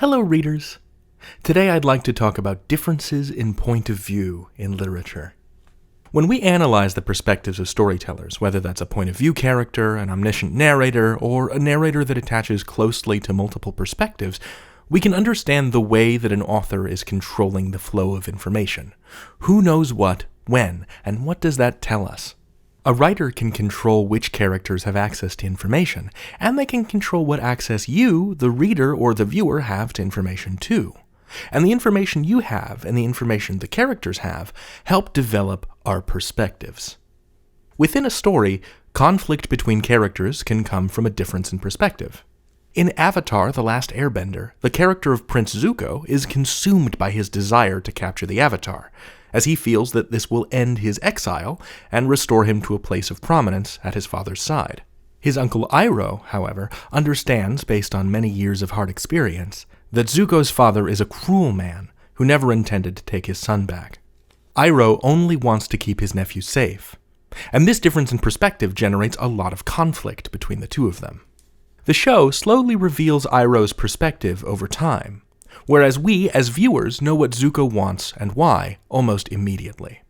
Hello, readers. Today I'd like to talk about differences in point of view in literature. When we analyze the perspectives of storytellers, whether that's a point of view character, an omniscient narrator, or a narrator that attaches closely to multiple perspectives, we can understand the way that an author is controlling the flow of information. Who knows what, when, and what does that tell us? A writer can control which characters have access to information, and they can control what access you, the reader or the viewer, have to information too. And the information you have and the information the characters have help develop our perspectives. Within a story, conflict between characters can come from a difference in perspective. In Avatar: The Last Airbender, the character of Prince Zuko is consumed by his desire to capture the Avatar, as he feels that this will end his exile and restore him to a place of prominence at his father's side. His uncle Iroh, however, understands, based on many years of hard experience, that Zuko's father is a cruel man who never intended to take his son back. Iroh only wants to keep his nephew safe, and this difference in perspective generates a lot of conflict between the two of them. The show slowly reveals Iroh's perspective over time, whereas we, as viewers, know what Zuko wants and why almost immediately.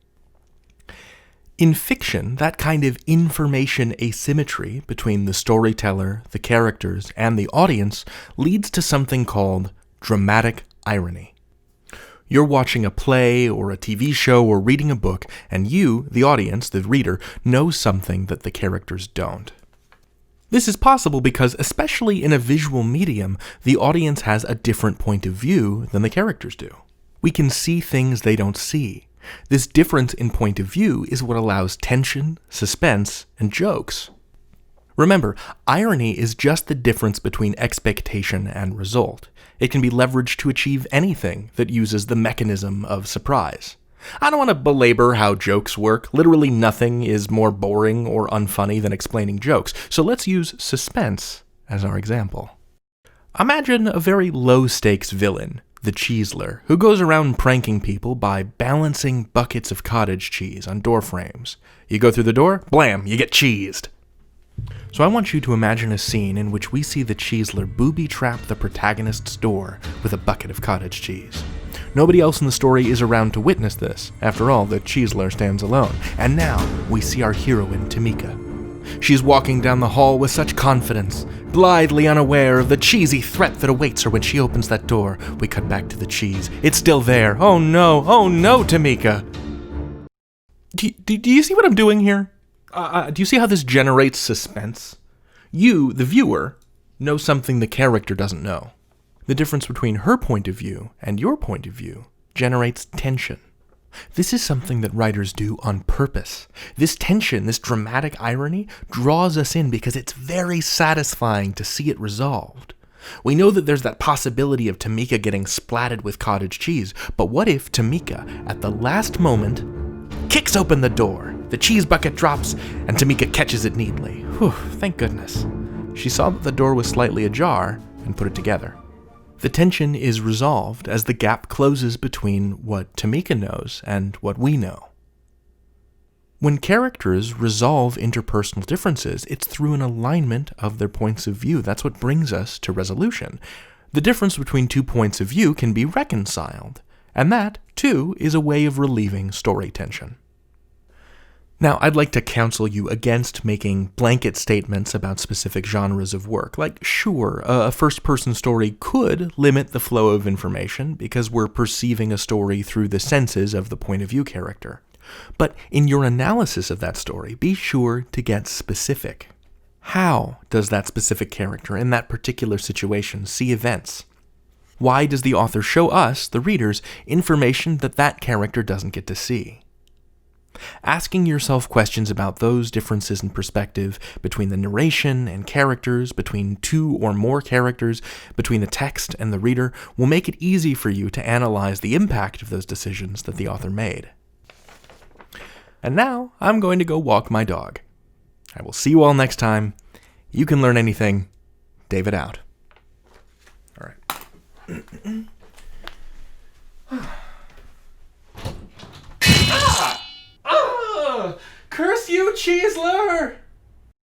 In fiction, that kind of information asymmetry between the storyteller, the characters, and the audience leads to something called dramatic irony. You're watching a play or a TV show or reading a book, and you, the audience, the reader, know something that the characters don't. This is possible because, especially in a visual medium, the audience has a different point of view than the characters do. We can see things they don't see. This difference in point of view is what allows tension, suspense, and jokes. Remember, irony is just the difference between expectation and result. It can be leveraged to achieve anything that uses the mechanism of surprise. I don't want to belabor how jokes work. Literally nothing is more boring or unfunny than explaining jokes, so let's use suspense as our example. Imagine a very low-stakes villain, the Cheeseler, who goes around pranking people by balancing buckets of cottage cheese on door frames. You go through the door, blam, you get cheesed. So I want you to imagine a scene in which we see the Cheeseler booby-trap the protagonist's door with a bucket of cottage cheese. Nobody else in the story is around to witness this. After all, the Cheeseler stands alone. And now, we see our heroine, Tamika. She's walking down the hall with such confidence, blithely unaware of the cheesy threat that awaits her when she opens that door. We cut back to the cheese. It's still there. Oh no, Tamika! Do you see what I'm doing here? Do you see how this generates suspense? You, the viewer, know something the character doesn't know. The difference between her point of view and your point of view generates tension. This is something that writers do on purpose. This tension, this dramatic irony, draws us in because it's very satisfying to see it resolved. We know that there's that possibility of Tamika getting splatted with cottage cheese, but what if Tamika, at the last moment, kicks open the door, the cheese bucket drops, and Tamika catches it neatly? Whew, thank goodness. She saw that the door was slightly ajar and put it together. The tension is resolved as the gap closes between what Tamika knows and what we know. When characters resolve interpersonal differences, it's through an alignment of their points of view. That's what brings us to resolution. The difference between two points of view can be reconciled, and that, too, is a way of relieving story tension. Now, I'd like to counsel you against making blanket statements about specific genres of work. Like, sure, a first-person story could limit the flow of information because we're perceiving a story through the senses of the point of view character. But in your analysis of that story, be sure to get specific. How does that specific character in that particular situation see events? Why does the author show us, the readers, information that that character doesn't get to see? Asking yourself questions about those differences in perspective between the narration and characters, between two or more characters, between the text and the reader, will make it easy for you to analyze the impact of those decisions that the author made. And now, I'm going to go walk my dog. I will see you all next time. You can learn anything. David out. All right. Curse you, Cheeseler!